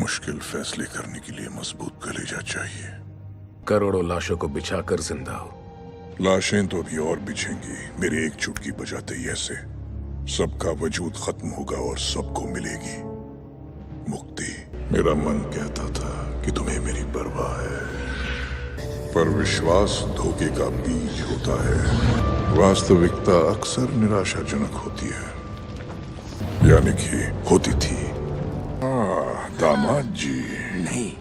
मुश्किल फैसले करने के लिए मजबूत कलेजा चाहिए। करोड़ों लाशों को बिछाकर जिंदा हो। लाशें तो अभी और बिछेंगी। मेरी एक चुटकी बजाते ही ऐसे सबका वजूद खत्म होगा और सबको मिलेगी मुक्ति। मेरा मन कहता था कि तुम्हें मेरी परवाह है, पर विश्वास धोखे का बीज होता है। वास्तविकता अक्सर निराशाजनक होती है, यानी कि होती थी। दामाद जी। नहीं,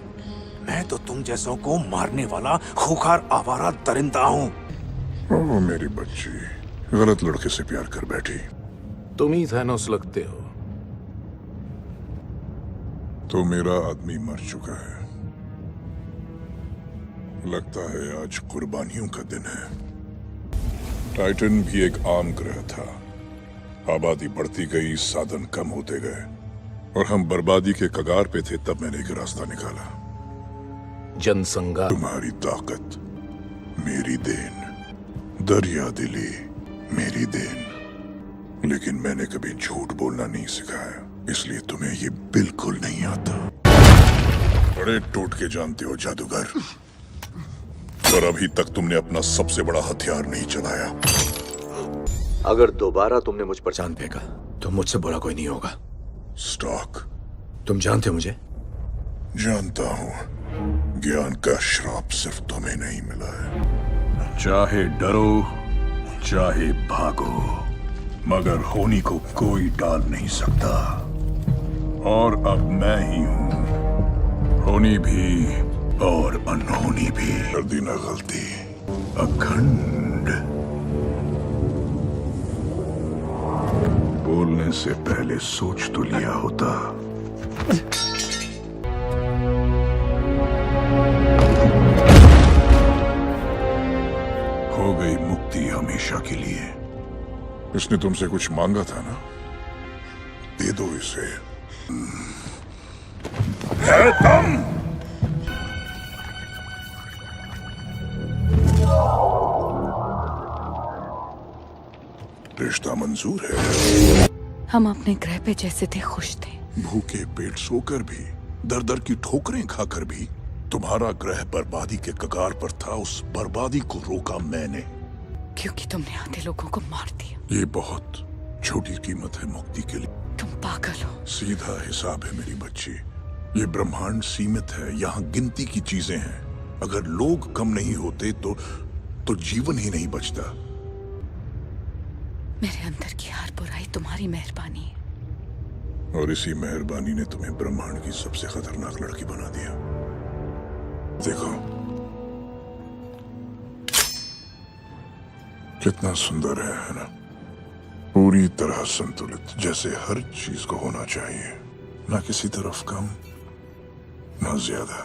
मैं तो तुम जैसों को मारने वाला खूंखार आवारा दरिंदा हूँ। ओह मेरी बच्ची, गलत लड़के से प्यार कर बैठी। तुम ही थैनोस लगते हो। तो मेरा आदमी मर चुका है। लगता है आज कुर्बानियों का दिन है। टाइटन भी एक आम ग्रह था। आबादी बढ़ती गई, साधन कम होते गए और हम बर्बादी के कगार पे थे। तब मैंने एक रास्ता निकाला। जनसंगा। तुम्हारी ताकत मेरी देन, दरिया दिली मेरी देन। लेकिन मैंने कभी झूठ बोलना नहीं सिखाया, इसलिए तुम्हें ये बिल्कुल नहीं आता। बड़े टोटके जानते हो जादूगर, और अभी तक तुमने अपना सबसे बड़ा हथियार नहीं चलाया। अगर दोबारा तुमने मुझ पर चांद फेंका तो मुझसे बुरा कोई नहीं होगा। स्टॉक, तुम जानते हो मुझे? जानता हूँ। ज्ञान का श्राप सिर्फ तुम्हें नहीं मिला है। चाहे डरो चाहे भागो, मगर होनी को कोई टाल नहीं सकता। और अब मैं ही हूँ, होनी भी और अनहोनी भी। कर दी ना गलती, अखंड। बोलने से पहले सोच तो लिया होता। हो गई मुक्ति हमेशा के लिए। इसने तुमसे कुछ मांगा था ना, दे दो इसे। है तुम। रिश्ता मंजूर है। हम अपने ग्रह पे जैसे थे खुश थे। भूखे पेट सोकर भी, दर दर की ठोकरें खाकर भी। तुम्हारा ग्रह बर्बादी के कगार पर था, उस बर्बादी को रोका मैंने। क्योंकि तुमने आधे लोगों को मार दिया। ये बहुत छोटी कीमत है मुक्ति के लिए। तुम पागल हो। सीधा हिसाब है मेरी बच्ची। ये ब्रह्मांड सीमित है, यहाँ गिनती की चीजें हैं। अगर लोग कम नहीं होते तो जीवन ही नहीं बचता। मेरे अंदर की हर बुराई तुम्हारी मेहरबानी है। और इसी मेहरबानी ने तुम्हें ब्रह्मांड की सबसे खतरनाक लड़की बना दिया। देखो कितना सुंदर है ना? पूरी तरह संतुलित, जैसे हर चीज को होना चाहिए। ना किसी तरफ कम, ना ज्यादा।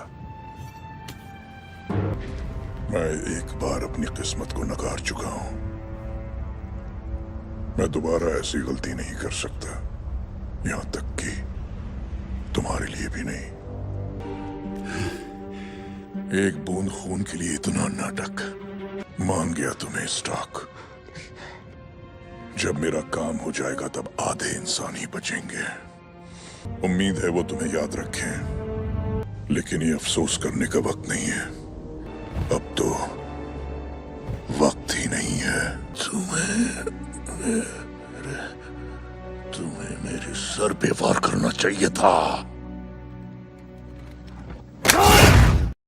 मैं एक बार अपनी किस्मत को नकार चुका हूं। मैं दोबारा ऐसी गलती नहीं कर सकता, यहां तक कि तुम्हारे लिए भी नहीं। एक बूंद खून के लिए इतना नाटक। मान गया तुम्हें स्टॉक। जब मेरा काम हो जाएगा तब आधे इंसान ही बचेंगे। उम्मीद है वो तुम्हें याद रखें, लेकिन ये अफसोस करने का वक्त नहीं है। अब तो वक्त ही नहीं है। तुम्हें मेरे सर पे वार करना चाहिए था।